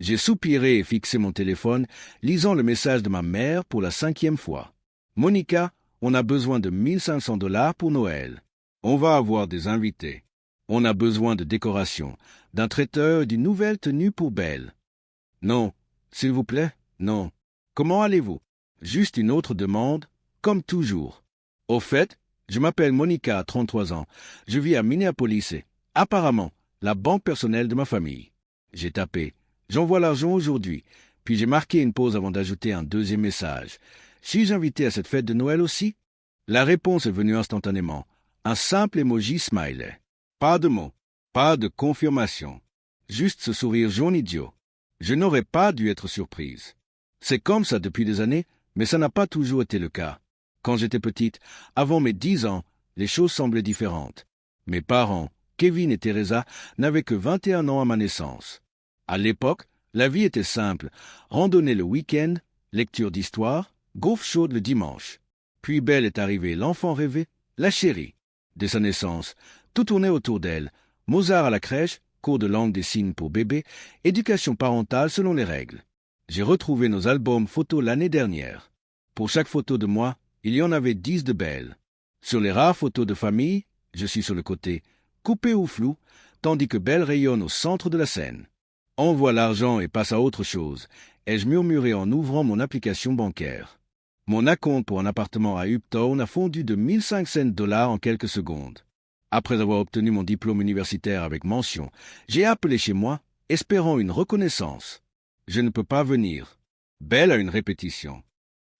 J'ai soupiré et fixé mon téléphone, lisant le message de ma mère pour la 5e fois. Monica, on a besoin de 1500 $ pour Noël. On va avoir des invités. On a besoin de décorations, d'un traiteur et d'une nouvelle tenue pour Belle. Non, s'il vous plaît, non. Comment allez-vous? Juste une autre demande, comme toujours. Au fait, je m'appelle Monica, 33 ans. Je vis à Minneapolis et, apparemment, la banque personnelle de ma famille. J'ai tapé. J'envoie l'argent aujourd'hui, puis j'ai marqué une pause avant d'ajouter un deuxième message. Suis-je invité à cette fête de Noël aussi? La réponse est venue instantanément. Un simple emoji smiley. Pas de mots, pas de confirmation. Juste ce sourire jaune idiot. Je n'aurais pas dû être surprise. C'est comme ça depuis des années, mais ça n'a pas toujours été le cas. Quand j'étais petite, avant mes 10 ans, les choses semblaient différentes. Mes parents, Kevin et Teresa, n'avaient que 21 ans à ma naissance. À l'époque, la vie était simple. Randonnée le week-end, lecture d'histoire, gaufre chaude le dimanche. Puis Belle est arrivée, l'enfant rêvé, la chérie. Dès sa naissance, tout tournait autour d'elle. Mozart à la crèche, cours de langue des signes pour bébé, éducation parentale selon les règles. J'ai retrouvé nos albums photos l'année dernière. Pour chaque photo de moi, il y en avait 10 de Belle. Sur les rares photos de famille, je suis sur le côté, coupé ou flou, tandis que Belle rayonne au centre de la scène. Envoie l'argent et passe à autre chose, ai-je murmuré en ouvrant mon application bancaire. Mon acompte pour un appartement à Uptown a fondu de 1500 $ en quelques secondes. Après avoir obtenu mon diplôme universitaire avec mention, j'ai appelé chez moi, espérant une reconnaissance. Je ne peux pas venir. Belle a une répétition.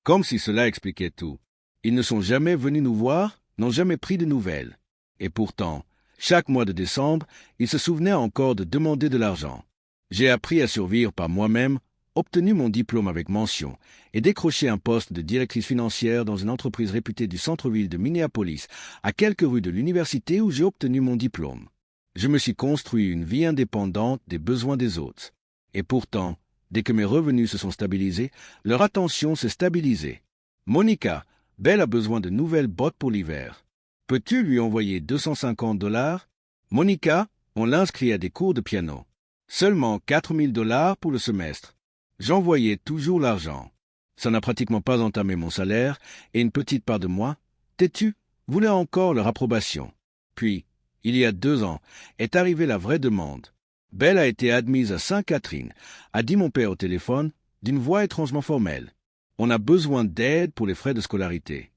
Comme si cela expliquait tout. Ils ne sont jamais venus nous voir, n'ont jamais pris de nouvelles. Et pourtant, chaque mois de décembre, ils se souvenaient encore de demander de l'argent. J'ai appris à survivre par moi-même, obtenu mon diplôme avec mention et décroché un poste de directrice financière dans une entreprise réputée du centre-ville de Minneapolis, à quelques rues de l'université où j'ai obtenu mon diplôme. Je me suis construit une vie indépendante des besoins des autres. Et pourtant, dès que mes revenus se sont stabilisés, leur attention s'est stabilisée. Monica, Belle a besoin de nouvelles bottes pour l'hiver. Peux-tu lui envoyer 250 $? Monica, on l'inscrit à des cours de piano. Seulement 4000 $ pour le semestre. J'envoyais toujours l'argent. Ça n'a pratiquement pas entamé mon salaire, et une petite part de moi, têtu, voulait encore leur approbation. Puis, il y a 2 ans, est arrivée la vraie demande. Belle a été admise à Sainte-Catherine, a dit mon père au téléphone, d'une voix étrangement formelle. On a besoin d'aide pour les frais de scolarité.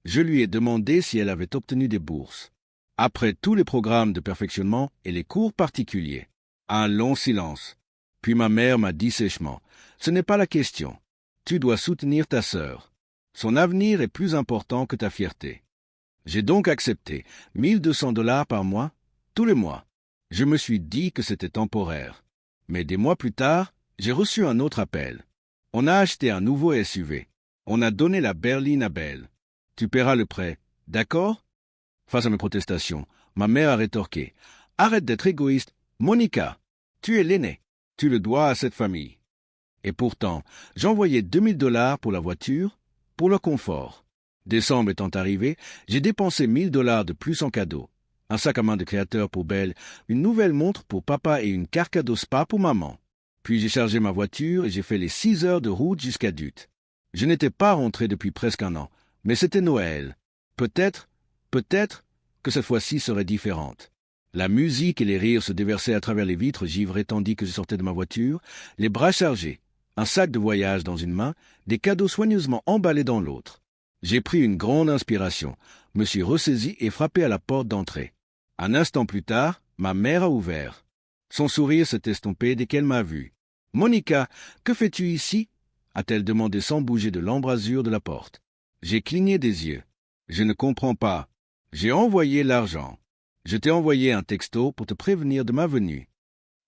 Je lui ai demandé si elle avait obtenu des bourses. Après tous les programmes de perfectionnement et les cours particuliers. Un long silence. Puis ma mère m'a dit sèchement, « Ce n'est pas la question. Tu dois soutenir ta sœur. Son avenir est plus important que ta fierté. » J'ai donc accepté 1200 $ par mois, tous les mois. Je me suis dit que c'était temporaire. Mais des mois plus tard, j'ai reçu un autre appel. On a acheté un nouveau SUV. On a donné la berline à Belle. Tu paieras le prêt, d'accord? Face à mes protestations, ma mère a rétorqué. Arrête d'être égoïste. Monica, tu es l'aînée. Tu le dois à cette famille. Et pourtant, j'envoyais 2000 $ pour la voiture, pour le confort. Décembre étant arrivé, j'ai dépensé 1000 $ de plus en cadeaux. Un sac à main de créateur pour Belle, une nouvelle montre pour papa et une carte cadeau spa pour maman. Puis j'ai chargé ma voiture et j'ai fait les 6 heures de route jusqu'à Dutte. Je n'étais pas rentré depuis presque un an, mais c'était Noël. Peut-être que cette fois-ci serait différente. La musique et les rires se déversaient à travers les vitres givrées tandis que je sortais de ma voiture, les bras chargés, un sac de voyage dans une main, des cadeaux soigneusement emballés dans l'autre. J'ai pris une grande inspiration, me suis ressaisi et frappé à la porte d'entrée. Un instant plus tard, ma mère a ouvert. Son sourire s'est estompé dès qu'elle m'a vu. « Monica, que fais-tu ici ?» a-t-elle demandé sans bouger de l'embrasure de la porte. J'ai cligné des yeux. « Je ne comprends pas. J'ai envoyé l'argent. Je t'ai envoyé un texto pour te prévenir de ma venue. »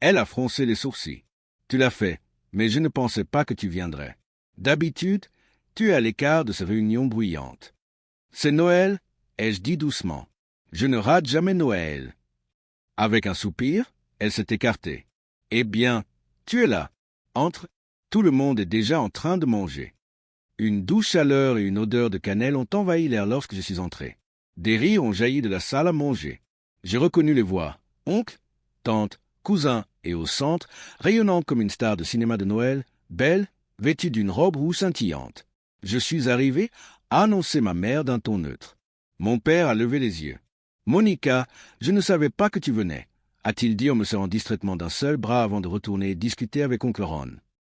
Elle a froncé les sourcils. « Tu l'as fait, mais je ne pensais pas que tu viendrais. D'habitude, tu es à l'écart de ces réunions bruyantes. »« C'est Noël ?» ai-je dit doucement. « Je ne rate jamais Noël. » Avec un soupir, elle s'est écartée. « Eh bien, tu es là. Entre. Tout le monde est déjà en train de manger. » Une douce chaleur et une odeur de cannelle ont envahi l'air lorsque je suis entré. Des rires ont jailli de la salle à manger. J'ai reconnu les voix. Oncle, tante, cousin, Et au centre, rayonnante comme une star de cinéma de Noël, Belle, vêtue d'une robe rouge scintillante. Je suis arrivé, a annoncé ma mère d'un ton neutre. Mon père a levé les yeux. « Monica, je ne savais pas que tu venais », a-t-il dit en me serrant distraitement d'un seul bras avant de retourner discuter avec oncle Ron.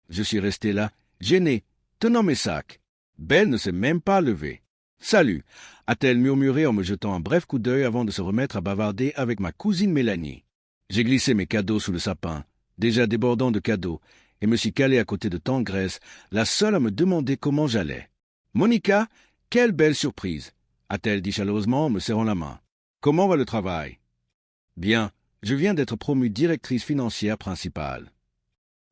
Je suis resté là, gêné, tenant mes sacs. Belle ne s'est même pas levée. « Salut », a-t-elle murmuré en me jetant un bref coup d'œil avant de se remettre à bavarder avec ma cousine Mélanie. J'ai glissé mes cadeaux sous le sapin, déjà débordant de cadeaux, et me suis calé à côté de tante Grace, la seule à me demander comment j'allais. « Monica, quelle belle surprise !» a-t-elle dit chaleureusement en me serrant la main. « Comment va le travail ?»« Bien, je viens d'être promue directrice financière principale. »«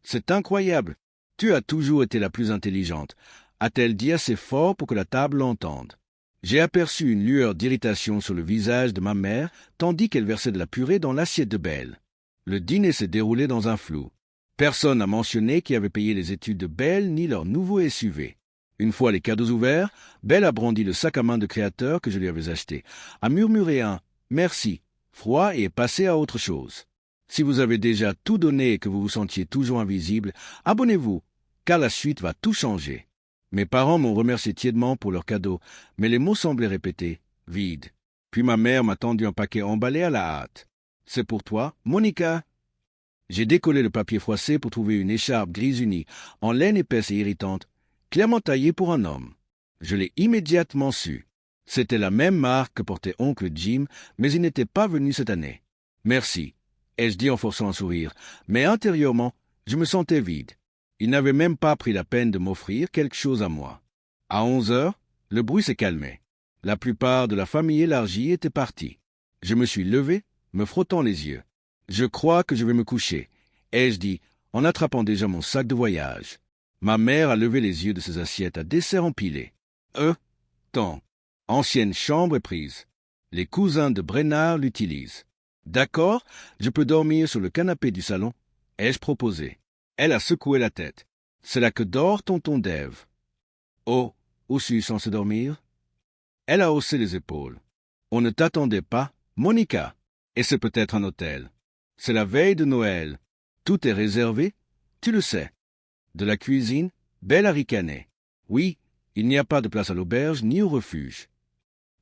C'est incroyable. Tu as toujours été la plus intelligente, » a-t-elle dit assez fort pour que la table l'entende. J'ai aperçu une lueur d'irritation sur le visage de ma mère, tandis qu'elle versait de la purée dans l'assiette de Belle. Le dîner s'est déroulé dans un flou. Personne n'a mentionné qui avait payé les études de Belle ni leur nouveau SUV. Une fois les cadeaux ouverts, Belle a brandi le sac à main de créateur que je lui avais acheté, a murmuré un « merci » froid et est passé à autre chose. Si vous avez déjà tout donné et que vous vous sentiez toujours invisible, abonnez-vous, car la suite va tout changer. Mes parents m'ont remercié tièdement pour leurs cadeaux, mais les mots semblaient répétés, vides. Puis ma mère m'a tendu un paquet emballé à la hâte. « C'est pour toi, Monica ?» J'ai décollé le papier froissé pour trouver une écharpe grise unie, en laine épaisse et irritante, clairement taillée pour un homme. Je l'ai immédiatement su. C'était la même marque que portait oncle Jim, mais il n'était pas venu cette année. « Merci », ai-je dit en forçant un sourire, mais intérieurement, je me sentais vide. Il n'avait même pas pris la peine de m'offrir quelque chose à moi. À 11 heures, le bruit s'est calmé. La plupart de la famille élargie était partie. Je me suis levé, me frottant les yeux. « Je crois que je vais me coucher », ai-je dit, en attrapant déjà mon sac de voyage. Ma mère a levé les yeux de ses assiettes à dessert empilées. « Tant. Ancienne chambre est prise. Les cousins de Brennard l'utilisent. D'accord, je peux dormir sur le canapé du salon, ai-je proposé. Elle a secoué la tête. « C'est là que dort tonton Dave. »« Oh, où suis-je censé dormir ?» Elle a haussé les épaules. « On ne t'attendait pas, Monica. Et c'est peut-être un hôtel. C'est la veille de Noël. Tout est réservé, tu le sais. » De la cuisine, Belle a ricané. « Oui, il n'y a pas de place à l'auberge ni au refuge. »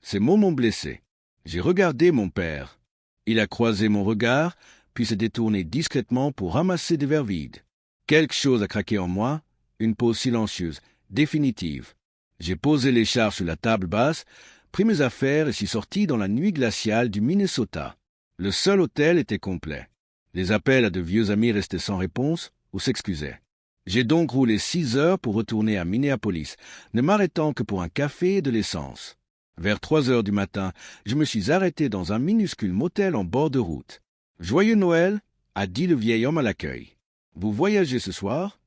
Ces mots m'ont blessé. J'ai regardé mon père. Il a croisé mon regard, puis s'est détourné discrètement pour ramasser des verres vides. Quelque chose a craqué en moi, une pause silencieuse, définitive. J'ai posé l'écharpe sur la table basse, pris mes affaires et suis sorti dans la nuit glaciale du Minnesota. Le seul hôtel était complet. Les appels à de vieux amis restaient sans réponse ou s'excusaient. J'ai donc roulé 6 heures pour retourner à Minneapolis, ne m'arrêtant que pour un café et de l'essence. Vers 3 heures du matin, je me suis arrêté dans un minuscule motel en bord de route. « Joyeux Noël » a dit le vieil homme à l'accueil. « Vous voyagez ce soir ?»«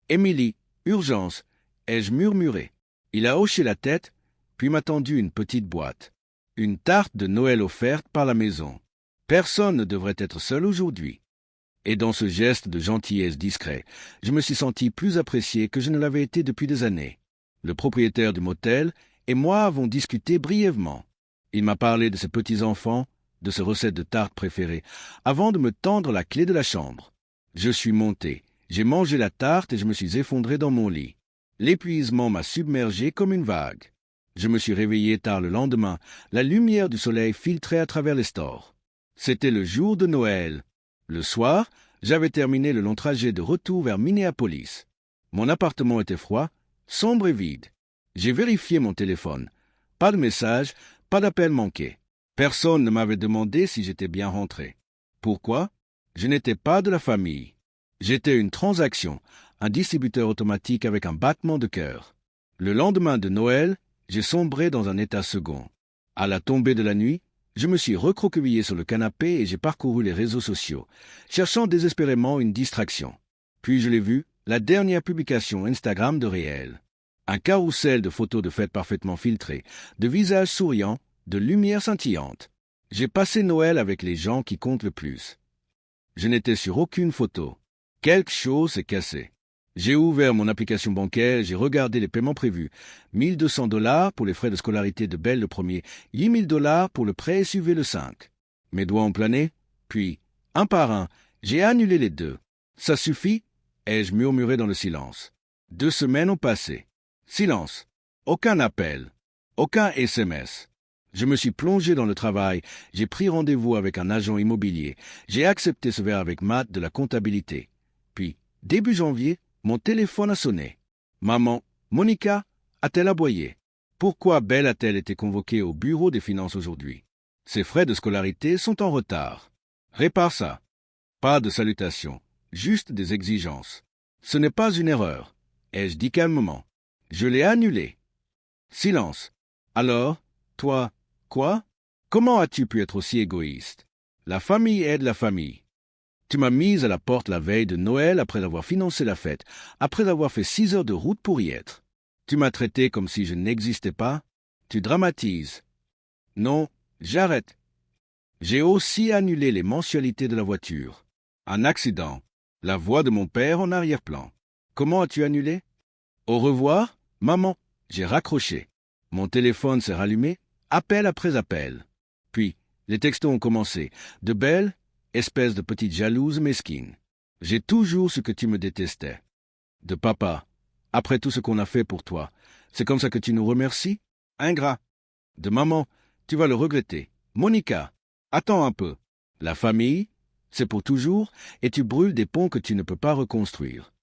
Émilie, urgence » ai-je murmuré. Il a hoché la tête, puis m'a tendu une petite boîte. Une tarte de Noël offerte par la maison. Personne ne devrait être seul aujourd'hui. Et dans ce geste de gentillesse discret, je me suis senti plus apprécié que je ne l'avais été depuis des années. Le propriétaire du motel et moi avons discuté brièvement. Il m'a parlé de ses petits-enfants, de ses recettes de tarte préférées, avant de me tendre la clé de la chambre. Je suis monté, j'ai mangé la tarte et je me suis effondré dans mon lit. L'épuisement m'a submergé comme une vague. Je me suis réveillé tard le lendemain, la lumière du soleil filtrait à travers les stores. C'était le jour de Noël. Le soir, j'avais terminé le long trajet de retour vers Minneapolis. Mon appartement était froid, sombre et vide. J'ai vérifié mon téléphone. Pas de message, pas d'appel manqué. Personne ne m'avait demandé si j'étais bien rentré. Pourquoi? Je n'étais pas de la famille. J'étais une transaction, un distributeur automatique avec un battement de cœur. Le lendemain de Noël, j'ai sombré dans un état second. À la tombée de la nuit, je me suis recroquevillé sur le canapé et j'ai parcouru les réseaux sociaux, cherchant désespérément une distraction. Puis je l'ai vu, la dernière publication Instagram de Réel. Un carrousel de photos de fêtes parfaitement filtrées, de visages souriants, de lumières scintillantes. J'ai passé Noël avec les gens qui comptent le plus. Je n'étais sur aucune photo. Quelque chose s'est cassé. J'ai ouvert mon application bancaire et j'ai regardé les paiements prévus. $1 200 pour les frais de scolarité de Belle le premier, $8 000 pour le prêt SUV le 5. Mes doigts ont plané, puis, un par un, J'ai annulé les deux. Ça suffit, ai-je murmuré dans le silence. 2 semaines ont passé. Silence. Aucun appel. Aucun SMS. Je me suis plongé dans le travail, j'ai pris rendez-vous avec un agent immobilier, j'ai accepté ce verre avec Matt de la comptabilité. Puis, début janvier, mon téléphone a sonné. Maman, Monica, a-t-elle aboyé? Pourquoi Belle a-t-elle été convoquée au bureau des finances aujourd'hui? Ses frais de scolarité sont en retard. Répare ça. Pas de salutations, juste des exigences. Ce n'est pas une erreur, ai-je dit calmement. Je l'ai annulé. Silence. Alors, toi, quoi? Comment as-tu pu être aussi égoïste? La famille aide la famille. Tu m'as mise à la porte la veille de Noël après avoir financé la fête, après avoir fait 6 heures de route pour y être. Tu m'as traité comme si je n'existais pas. Tu dramatises. Non, j'arrête. J'ai aussi annulé les mensualités de la voiture. Un accident. La voix de mon père en arrière-plan. Comment as-tu annulé? Au revoir, maman. J'ai raccroché. Mon téléphone s'est rallumé, appel après appel. Puis, les textos ont commencé. De Belle, espèce de petite jalouse mesquine. J'ai toujours ce que tu me détestais. De papa, après tout ce qu'on a fait pour toi, c'est comme ça que tu nous remercies? Ingrat. De maman, tu vas le regretter. Monica, attends un peu. La famille, c'est pour toujours, et tu brûles des ponts que tu ne peux pas reconstruire.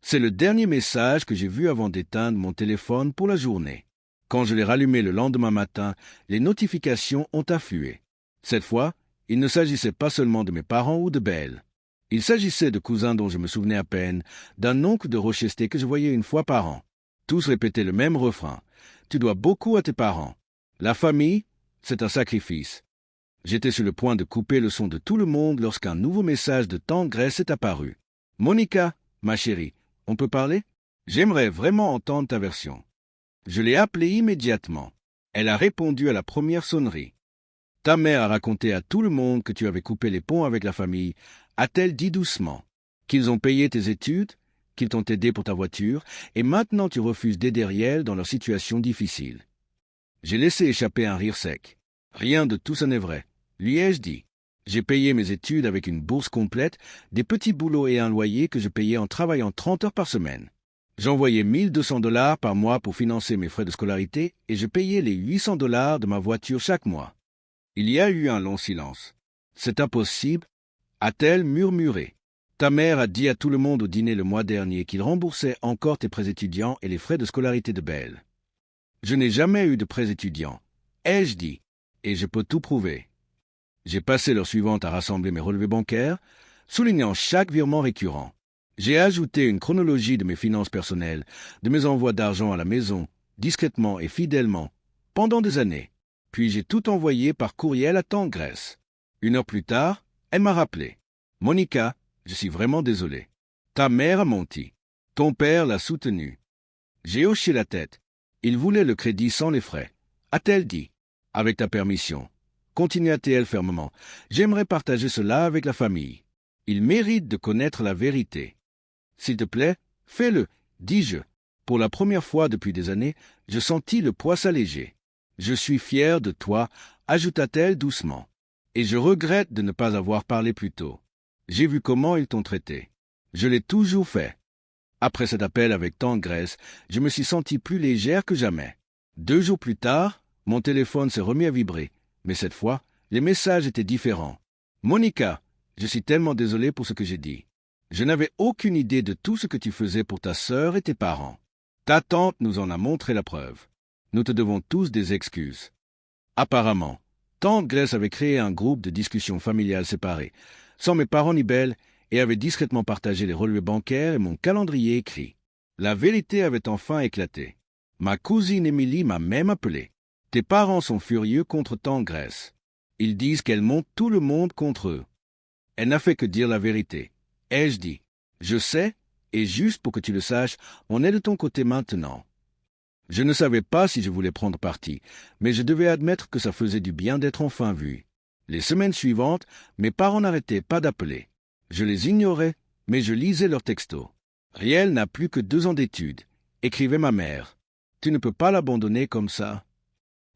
C'est le dernier message que j'ai vu avant d'éteindre mon téléphone pour la journée. Quand je l'ai rallumé le lendemain matin, les notifications ont afflué. Cette fois, il ne s'agissait pas seulement de mes parents ou de Belle. Il s'agissait de cousins dont je me souvenais à peine, d'un oncle de Rochester que je voyais une fois par an. Tous répétaient le même refrain. Tu dois beaucoup à tes parents. La famille, c'est un sacrifice. J'étais sur le point de couper le son de tout le monde lorsqu'un nouveau message de tante Grace est apparu. Monica, ma chérie, on peut parler? J'aimerais vraiment entendre ta version. Je l'ai appelée immédiatement. Elle a répondu à la première sonnerie. Ta mère a raconté à tout le monde que tu avais coupé les ponts avec la famille, a-t-elle dit doucement. Qu'ils ont payé tes études, qu'ils t'ont aidé pour ta voiture, et maintenant tu refuses d'aider Riel dans leur situation difficile. J'ai laissé échapper un rire sec. Rien de tout ça n'est vrai. Lui ai-je dit. J'ai payé mes études avec une bourse complète, des petits boulots et un loyer que je payais en travaillant 30 heures par semaine. J'envoyais $1 200 par mois pour financer mes frais de scolarité et je payais les $800 de ma voiture chaque mois. Il y a eu un long silence. C'est impossible, a-t-elle murmuré. Ta mère a dit à tout le monde au dîner le mois dernier qu'il remboursait encore tes prêts étudiants et les frais de scolarité de Belle. Je n'ai jamais eu de prêts étudiants, ai-je dit, et je peux tout prouver. J'ai passé l'heure suivante à rassembler mes relevés bancaires, soulignant chaque virement récurrent. J'ai ajouté une chronologie de mes finances personnelles, de mes envois d'argent à la maison, discrètement et fidèlement, pendant des années. Puis j'ai tout envoyé par courriel à tante Grace. 1 heure plus tard, elle m'a rappelé. « Monica, je suis vraiment désolé. Ta mère a menti. Ton père l'a soutenu. » J'ai hoché la tête. Il voulait le crédit sans les frais. A-t-elle dit. « Avec ta permission. » Continua-t-elle fermement. « J'aimerais partager cela avec la famille. Il mérite de connaître la vérité. » « S'il te plaît, fais-le, dis-je. Pour la première fois depuis des années, je sentis le poids s'alléger. « Je suis fier de toi, ajouta-t-elle doucement. Et je regrette de ne pas avoir parlé plus tôt. J'ai vu comment ils t'ont traité. Je l'ai toujours fait. » Après cet appel avec tante Grace, je me suis senti plus légère que jamais. 2 jours plus tard, mon téléphone s'est remis à vibrer, mais cette fois, les messages étaient différents. « Monica, je suis tellement désolé pour ce que j'ai dit. Je n'avais aucune idée de tout ce que tu faisais pour ta sœur et tes parents. Ta tante nous en a montré la preuve. Nous te devons tous des excuses. » Apparemment, tante Grace avait créé un groupe de discussion familiale séparé, sans mes parents ni Belle, et avait discrètement partagé les relevés bancaires et mon calendrier écrit. La vérité avait enfin éclaté. Ma cousine Émilie m'a même appelé. « Tes parents sont furieux contre tante Grace. Ils disent qu'elle monte tout le monde contre eux. » Elle n'a fait que dire la vérité. Ai-je dit. Je sais, et juste pour que tu le saches, on est de ton côté maintenant. Je ne savais pas si je voulais prendre parti, mais je devais admettre que ça faisait du bien d'être enfin vu. Les semaines suivantes, mes parents n'arrêtaient pas d'appeler. Je les ignorais, mais je lisais leurs textos. Riel n'a plus que 2 ans d'études, écrivait ma mère. Tu ne peux pas l'abandonner comme ça.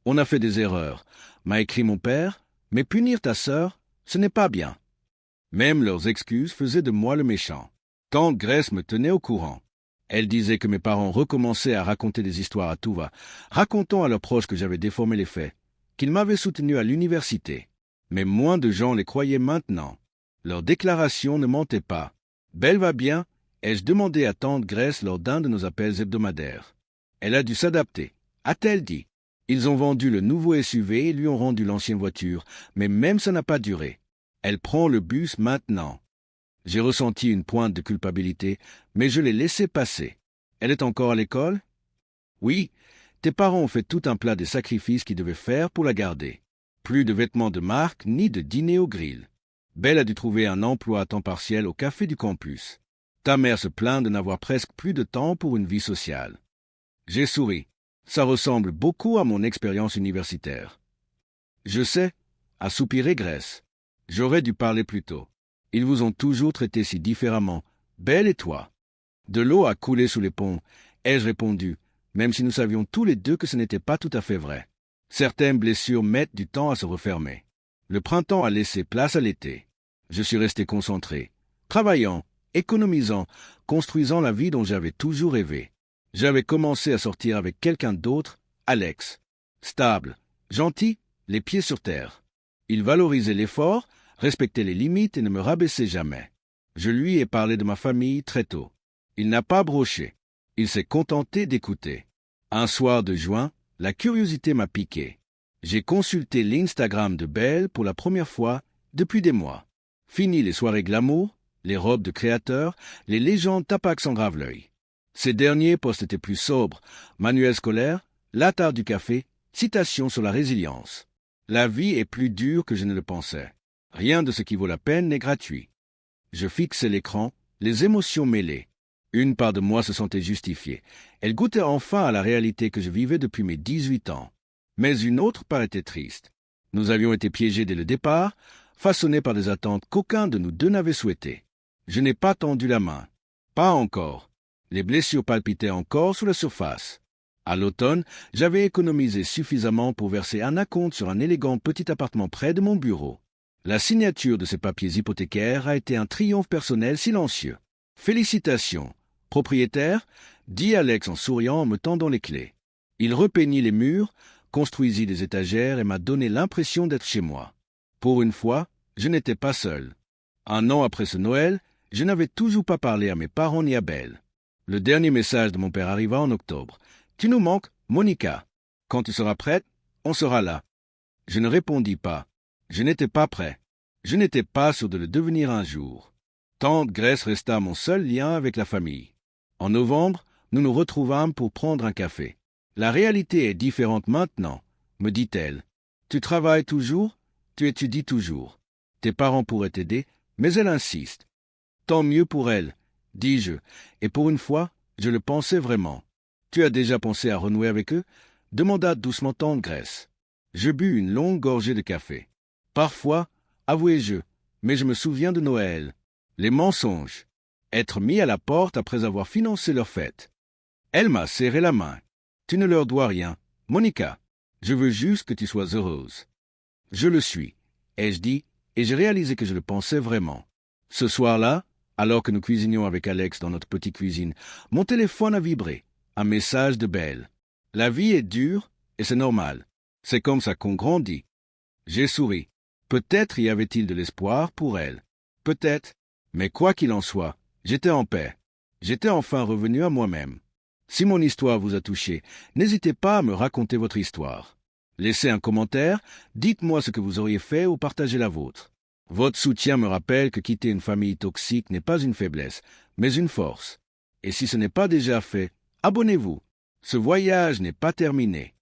On a fait des erreurs, m'a écrit mon père, mais punir ta sœur, ce n'est pas bien. Même leurs excuses faisaient de moi le méchant. Tante Grace me tenait au courant. Elle disait que mes parents recommençaient à raconter des histoires à tout va, racontant à leurs proches que j'avais déformé les faits, qu'ils m'avaient soutenu à l'université. Mais moins de gens les croyaient maintenant. Leurs déclarations ne mentaient pas. « Belle va bien ?» ai-je demandé à tante Grace lors d'un de nos appels hebdomadaires. Elle a dû s'adapter, a-t-elle dit. Ils ont vendu le nouveau SUV et lui ont rendu l'ancienne voiture, mais même ça n'a pas duré. Elle prend le bus maintenant. J'ai ressenti une pointe de culpabilité, mais je l'ai laissé passer. Elle est encore à l'école? Oui, tes parents ont fait tout un plat des sacrifices qu'ils devaient faire pour la garder. Plus de vêtements de marque, ni de dîner au grill. Belle a dû trouver un emploi à temps partiel au café du campus. Ta mère se plaint de n'avoir presque plus de temps pour une vie sociale. J'ai souri. Ça ressemble beaucoup à mon expérience universitaire. Je sais, a soupiré Grace. J'aurais dû parler plus tôt. Ils vous ont toujours traité si différemment, Belle et toi. De l'eau a coulé sous les ponts, ai-je répondu, même si nous savions tous les deux que ce n'était pas tout à fait vrai. Certaines blessures mettent du temps à se refermer. Le printemps a laissé place à l'été. Je suis resté concentré, travaillant, économisant, construisant la vie dont j'avais toujours rêvé. J'avais commencé à sortir avec quelqu'un d'autre, Alex. Stable, gentil, les pieds sur terre. Il valorisait l'effort, respectait les limites et ne me rabaissait jamais. Je lui ai parlé de ma famille très tôt. Il n'a pas broché. Il s'est contenté d'écouter. Un soir de juin, la curiosité m'a piqué. J'ai consulté l'Instagram de Belle pour la première fois depuis des mois. Fini les soirées glamour, les robes de créateurs, les légendes tapac s'engravent l'œil. Ces derniers postes étaient plus sobres, manuels scolaires, l'attard du café, citations sur la résilience. La vie est plus dure que je ne le pensais. Rien de ce qui vaut la peine n'est gratuit. Je fixais l'écran, les émotions mêlées. Une part de moi se sentait justifiée. Elle goûtait enfin à la réalité que je vivais depuis mes 18 ans. Mais une autre part était triste. Nous avions été piégés dès le départ, façonnés par des attentes qu'aucun de nous deux n'avait souhaitées. Je n'ai pas tendu la main. Pas encore. Les blessures palpitaient encore sous la surface. À l'automne, j'avais économisé suffisamment pour verser un acompte sur un élégant petit appartement près de mon bureau. La signature de ces papiers hypothécaires a été un triomphe personnel silencieux. « Félicitations, propriétaire » dit Alex en souriant en me tendant les clés. Il repeignit les murs, construisit des étagères et m'a donné l'impression d'être chez moi. Pour une fois, je n'étais pas seul. Un an après ce Noël, je n'avais toujours pas parlé à mes parents ni à Belle. Le dernier message de mon père arriva en octobre. « Tu nous manques, Monica. Quand tu seras prête, on sera là. » Je ne répondis pas. Je n'étais pas prêt. Je n'étais pas sûr de le devenir un jour. Tante Grace resta mon seul lien avec la famille. En novembre, nous nous retrouvâmes pour prendre un café. « La réalité est différente maintenant, » me dit-elle. « Tu travailles toujours, tu étudies toujours. Tes parents pourraient t'aider, mais elle insiste. »« Tant mieux pour elle, » dis-je, et pour une fois, je le pensais vraiment. « Tu as déjà pensé à renouer avec eux ?» demanda doucement tante Grace. Je bus une longue gorgée de café. Parfois, avouai-je, mais je me souviens de Noël. Les mensonges. Être mis à la porte après avoir financé leur fête. Elle m'a serré la main. « Tu ne leur dois rien, Monica. Je veux juste que tu sois heureuse. » Je le suis, ai-je dit, et j'ai réalisé que je le pensais vraiment. Ce soir-là, alors que nous cuisinions avec Alex dans notre petite cuisine, mon téléphone a vibré. Un message de Belle. « La vie est dure, et c'est normal. C'est comme ça qu'on grandit. » J'ai souri. Peut-être y avait-il de l'espoir pour elle. Peut-être. Mais quoi qu'il en soit, j'étais en paix. J'étais enfin revenu à moi-même. Si mon histoire vous a touché, n'hésitez pas à me raconter votre histoire. Laissez un commentaire, dites-moi ce que vous auriez fait ou partagez la vôtre. Votre soutien me rappelle que quitter une famille toxique n'est pas une faiblesse, mais une force. Et si ce n'est pas déjà fait, abonnez-vous. Ce voyage n'est pas terminé.